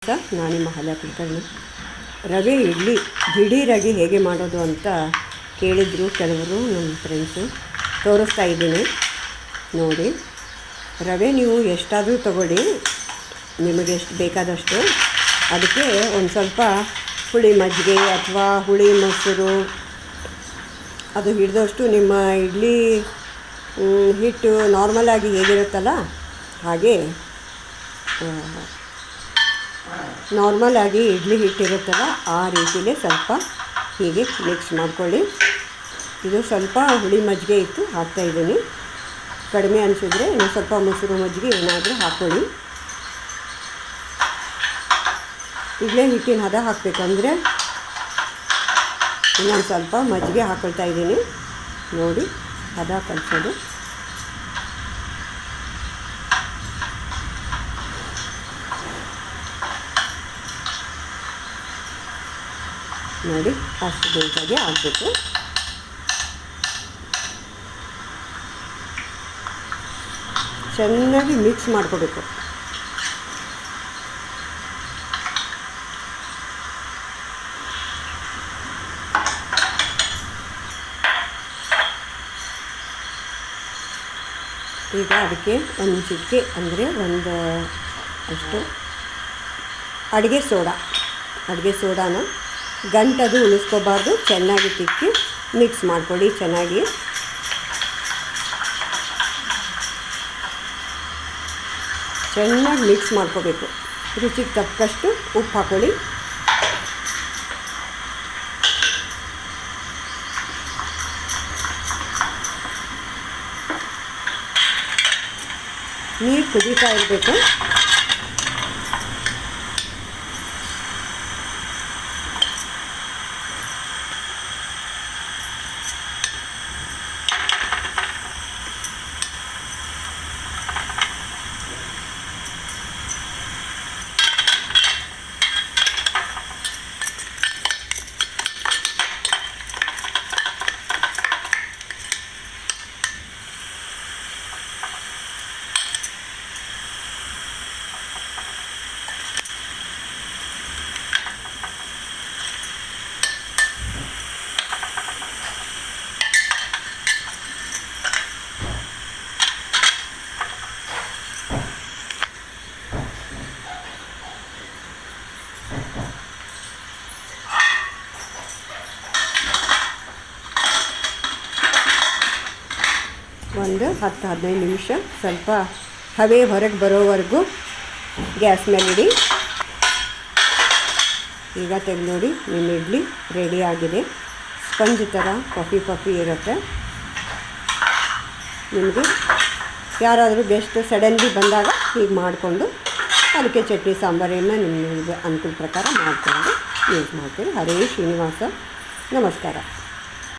ನಾನು ನಿಮ್ಮ ಹಲ ಕುಲಕರ್ಣಿ. ರವೆ ಇಡ್ಲಿ ದಿಢೀರಾಗಿ ಹೇಗೆ ಮಾಡೋದು ಅಂತ ಕೇಳಿದರು ಕೆಲವರು ನಮ್ಮ ಫ್ರೆಂಡ್ಸು. ತೋರಿಸ್ತಾ ಇದ್ದೀನಿ ನೋಡಿ. ರವೆ ನೀವು ಎಷ್ಟಾದರೂ ತಗೊಳ್ಳಿ, ನಿಮಗೆ ಎಷ್ಟು ಬೇಕಾದಷ್ಟು. ಅದಕ್ಕೆ ಒಂದು ಸ್ವಲ್ಪ ಹುಳಿ ಮಜ್ಜಿಗೆ ಅಥವಾ ಹುಳಿ ಮೊಸರು ಅದು ಹಿಡಿದಷ್ಟು ನಿಮ್ಮ ಇಡ್ಲಿ ಹಿಟ್ಟು ನಾರ್ಮಲಾಗಿ ಹೇಗಿರುತ್ತಲ್ಲ ಹಾಗೆ ನಾರ್ಮಲಾಗಿ ಇಡ್ಲಿ ಹಿಟ್ಟಿರುತ್ತಲ್ಲ ಆ ರೀತಿಯೇ ಸ್ವಲ್ಪ ಹೀಗೆ ಮಿಕ್ಸ್ ಮಾಡ್ಕೊಳ್ಳಿ. ಇದು ಸ್ವಲ್ಪ ಹುಳಿ ಮಜ್ಜಿಗೆ ಇತ್ತು ಹಾಕ್ತಾಯಿದ್ದೀನಿ. ಕಡಿಮೆ ಅನಿಸಿದ್ರೆ ಇನ್ನು ಸ್ವಲ್ಪ ಮೊಸರು ಮಜ್ಜಿಗೆ ಏನಾದರೂ ಹಾಕ್ಕೊಳ್ಳಿ. ಇಡ್ಲಿ ಹಿಟ್ಟಿನ ಹದ ಹಾಕಬೇಕಂದ್ರೆ ಇನ್ನೊಂದು ಸ್ವಲ್ಪ ಮಜ್ಜಿಗೆ ಹಾಕ್ಕೊಳ್ತಾ ಇದ್ದೀನಿ ನೋಡಿ. ಹದ ಕಲಿಸೋದು ನೋಡಿ, ಅಷ್ಟು ಬೇಸಾಗಿ ಆಗಬೇಕು. ಚೆನ್ನಾಗಿ ಮಿಕ್ಸ್ ಮಾಡ್ಕೋಬೇಕು. ಈಗ ಅದಕ್ಕೆ ಒಂದು ಚಿಟಿಕೆ ಅಂದರೆ ಒಂದು ಅಷ್ಟು ಅಡುಗೆ ಸೋಡಾನ ಗಂಟದು ಉಳಿಸ್ಕೋಬಾರ್ದು, ಚೆನ್ನಾಗಿ ತಿಕ್ಕಿ ಮಿಕ್ಸ್ ಮಾಡ್ಕೊಳ್ಳಿ. ಚೆನ್ನಾಗಿ ಮಿಕ್ಸ್ ಮಾಡ್ಕೋಬೇಕು. ರುಚಿಗೆ ತಕ್ಕಷ್ಟು ಉಪ್ಪು ಹಾಕ್ಕೊಳ್ಳಿ. ನೀರು ಕುದೀತಾ ಇರಬೇಕು. ಒಂದು 10-15 ನಿಮಿಷ ಸ್ವಲ್ಪ ಹವೆ ಹೊರಗೆ ಬರೋವರೆಗೂ ಗ್ಯಾಸ್ ಮೇಲೆ ಇಡಿ. ಈಗ ತೆಗೆದು ನೋಡಿ, ನಿಮ್ಮ ಇಡ್ಲಿ ರೆಡಿ ಆಗಿದೆ. ಸ್ಪಂಜ್ ಥರ ಪಫಿ ಇರುತ್ತೆ. ನಿಮಗೆ ಯಾರಾದರೂ ಗೆಸ್ಟ್ ಸಡನ್ಲಿ ಬಂದಾಗ ಹೀಗೆ ಮಾಡಿಕೊಂಡು ಅದಕ್ಕೆ ಚಟ್ನಿ ಸಾಂಬಾರನ್ನು ನಿಮಗೆ ಅನುಕೂಲ ಪ್ರಕಾರ ಮಾಡಿಕೊಂಡು ಯೂಸ್ ಮಾಡ್ತೀರಿ. ಹರೇ ಶ್ರೀನಿವಾಸ. ನಮಸ್ಕಾರ.